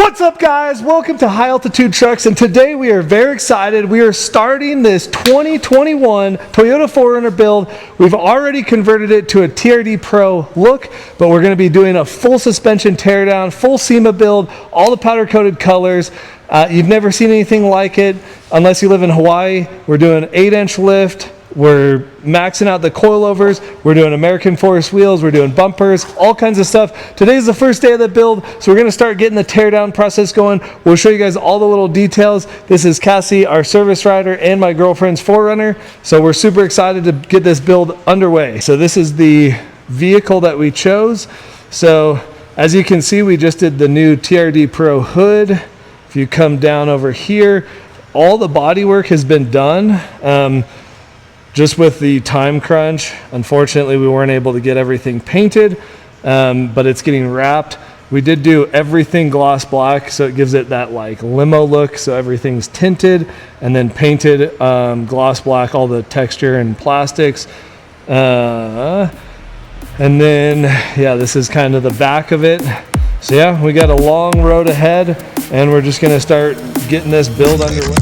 What's up, guys? Welcome to High Altitude Trucks, and today we are very excited. We are starting this 2021 Toyota 4Runner build. We've already converted it to a TRD Pro look, but we're going to be doing a full suspension teardown, full SEMA build, all the powder coated colors. You've never seen anything like it unless you live in Hawaii. We're doing 8-inch lift. We're maxing out the coilovers. We're doing American Forest wheels. We're doing bumpers, all kinds of stuff. Today's the first day of the build, so we're going to start getting the teardown process going. We'll show you guys all the little details. This is Cassie, our service rider, and my girlfriend's 4Runner. So we're super excited to get this build underway. So this is the vehicle that we chose. So as you can see, we just did the new TRD Pro hood. If you come down over here, all the body work has been done. Just with the time crunch, unfortunately, we weren't able to get everything painted, but it's getting wrapped. We did do everything gloss black, so it gives it that like limo look. So everything's tinted and then painted gloss black, all the texture and plastics. And then, yeah, this is kind of the back of it. So yeah, we got a long road ahead, and we're just gonna start getting this build underway.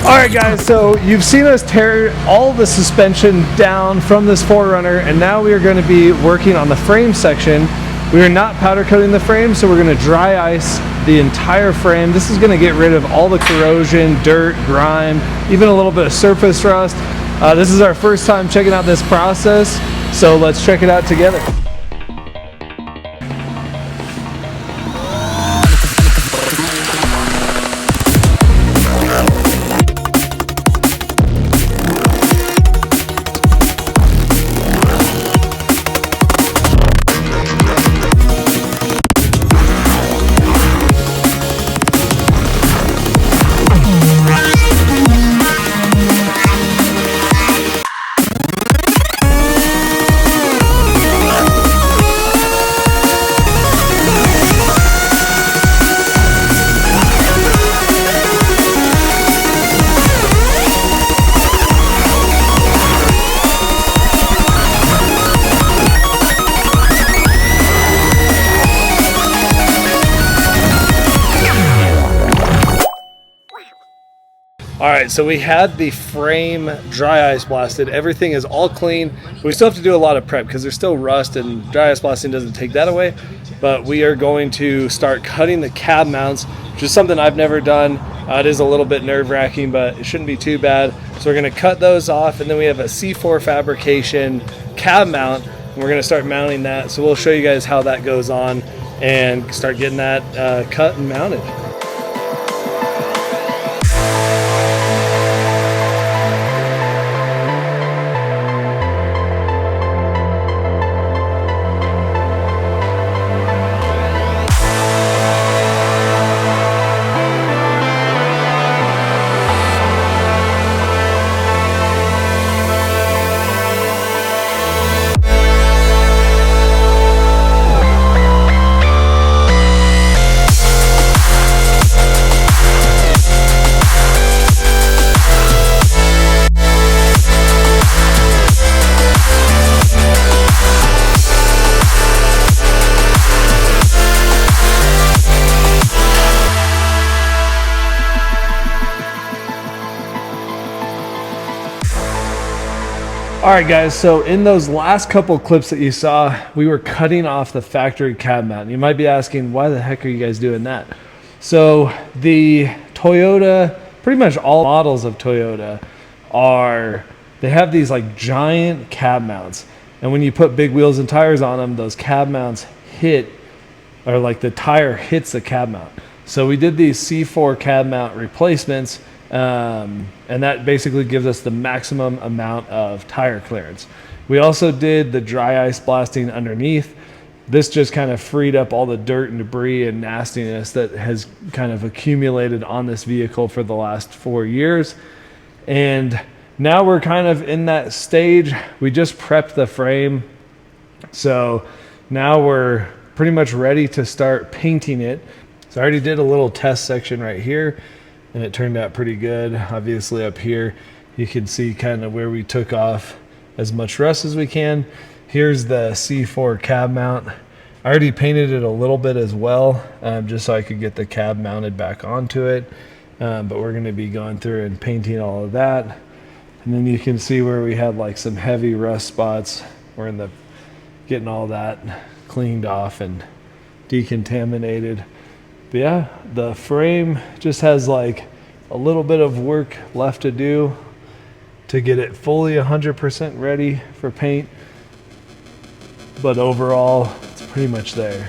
Alright guys, so you've seen us tear all the suspension down from this 4Runner, and now we are going to be working on the frame section. We are not powder coating the frame, so we're going to dry ice the entire frame. This is going to get rid of all the corrosion, dirt, grime, even a little bit of surface rust. This is our first time checking out this process, so let's check it out together. All right, so we had the frame dry ice blasted. Everything is all clean. We still have to do a lot of prep because there's still rust, and dry ice blasting doesn't take that away. But we are going to start cutting the cab mounts, which is something I've never done. It is a little bit nerve-wracking, but it shouldn't be too bad. So we're gonna cut those off, and then we have a C4 fabrication cab mount, and we're gonna start mounting that. So we'll show you guys how that goes on and start getting that cut and mounted. All right guys, so in those last couple clips that you saw, we were cutting off the factory cab mount. You might be asking, why the heck are you guys doing that? So the Toyota, pretty much all models of Toyota they have these like giant cab mounts. And when you put big wheels and tires on them, those cab mounts or like the tire hits the cab mount. So we did these C4 cab mount replacements, and that basically gives us the maximum amount of tire clearance. We also did the dry ice blasting underneath. This just kind of freed up all the dirt and debris and nastiness that has kind of accumulated on this vehicle for the last 4 years. And now we're kind of in that stage. We just prepped the frame, so now we're pretty much ready to start painting it. So I already did a little test section right here, and it turned out pretty good. Obviously up here you can see kind of where we took off as much rust as we can. Here's the C4 cab mount. I already painted it a little bit as well, just so I could get the cab mounted back onto it. But we're going to be going through and painting all of that. And then you can see where we had like some heavy rust spots. We're in the getting all that cleaned off and decontaminated. But yeah, the frame just has like a little bit of work left to do to get it fully 100% ready for paint. But overall, it's pretty much there.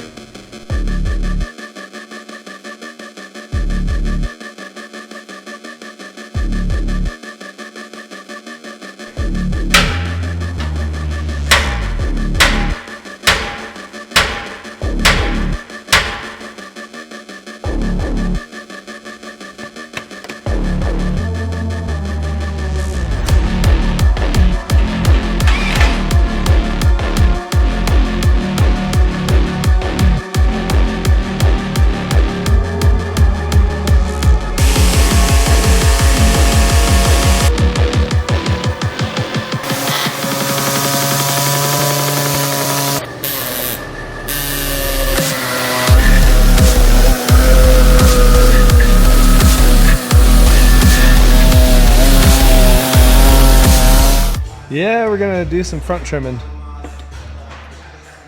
Yeah, we're gonna do some front trimming.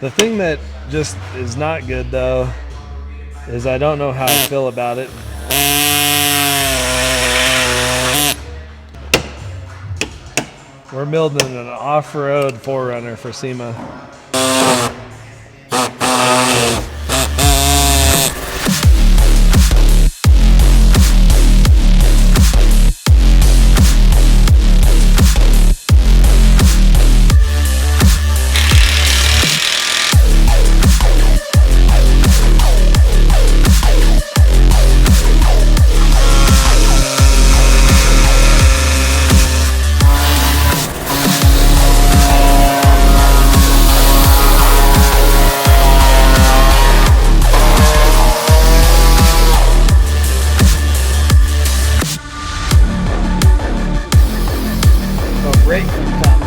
The thing that just is not good though is I don't know how I feel about it. We're building an off-road 4Runner for Sema. Right from the top.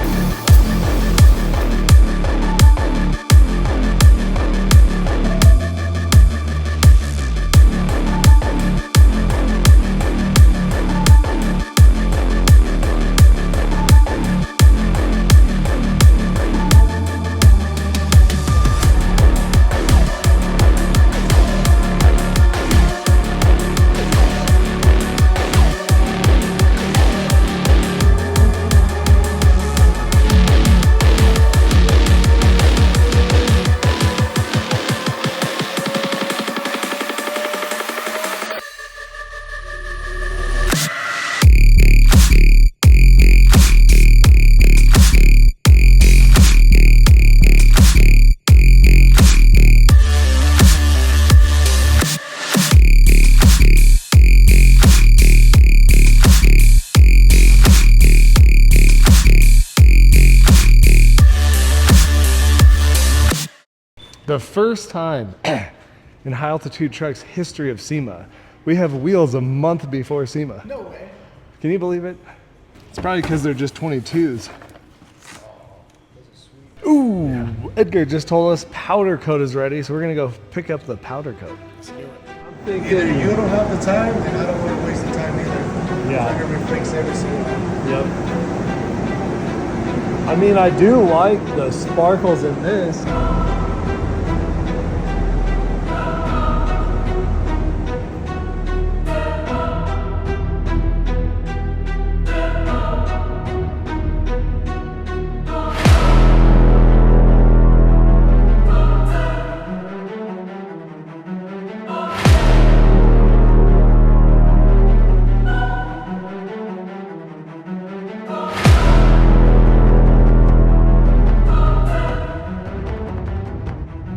The first time in high altitude trucks history of Sema, we have wheels a month before Sema. No way. Can you believe it? It's probably because they're just 22s. Ooh, yeah. Edgar just told us powder coat is ready, so we're gonna go pick up the powder coat. Let's do it. I'm thinking, either you don't have the time, and I don't want to waste the time either. Yeah. I'm gonna fix every single one. Yep. I mean, I do like the sparkles in this.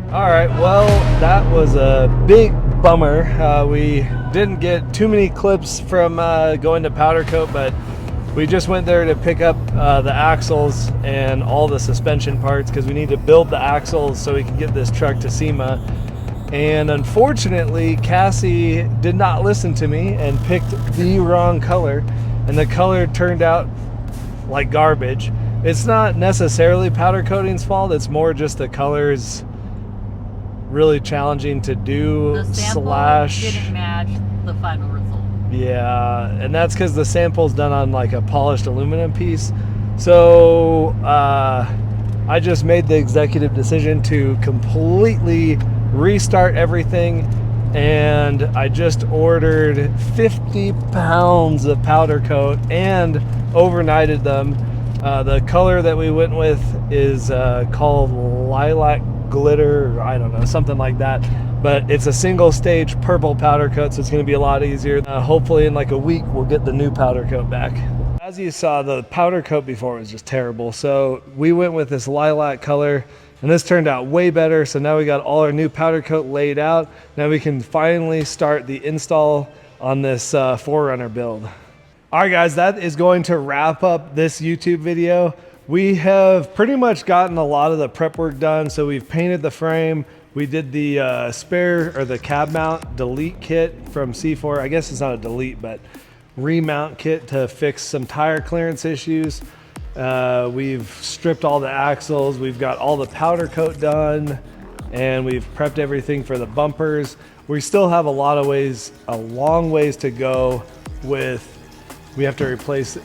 All right, well, that was a big bummer. We didn't get too many clips from going to powder coat, but We just went there to pick up the axles and all the suspension parts because we need to build the axles so we can get this truck to SEMA. And unfortunately, Cassie did not listen to me and picked the wrong color, and the color turned out like garbage. It's not necessarily powder coating's fault, it's more just the color's really challenging to do. The sample didn't match the final result. Yeah, and that's because the sample's done on like a polished aluminum piece. So I just made the executive decision to completely restart everything, and I just ordered 50 pounds of powder coat and overnighted them. The color that we went with is called lilac glitter, or I don't know, something like that, but it's a single stage purple powder coat, so it's going to be a lot easier. Hopefully in like a week we'll get the new powder coat back. As you saw, the powder coat before was just terrible, so we went with this lilac color, and this turned out way better. So now we got all our new powder coat laid out. Now we can finally start the install on this 4Runner build. All right guys, that is going to wrap up this YouTube video. We have pretty much gotten a lot of the prep work done. So we've painted the frame. We did the spare or the cab mount delete kit from C4. I guess it's not a delete, but remount kit to fix some tire clearance issues. We've stripped all the axles. We've got all the powder coat done, and we've prepped everything for the bumpers. We still have a long ways to go with. We have to replace,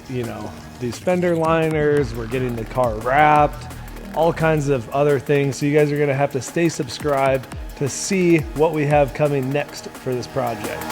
these fender liners. We're getting the car wrapped, all kinds of other things. So you guys are gonna have to stay subscribed to see what we have coming next for this project.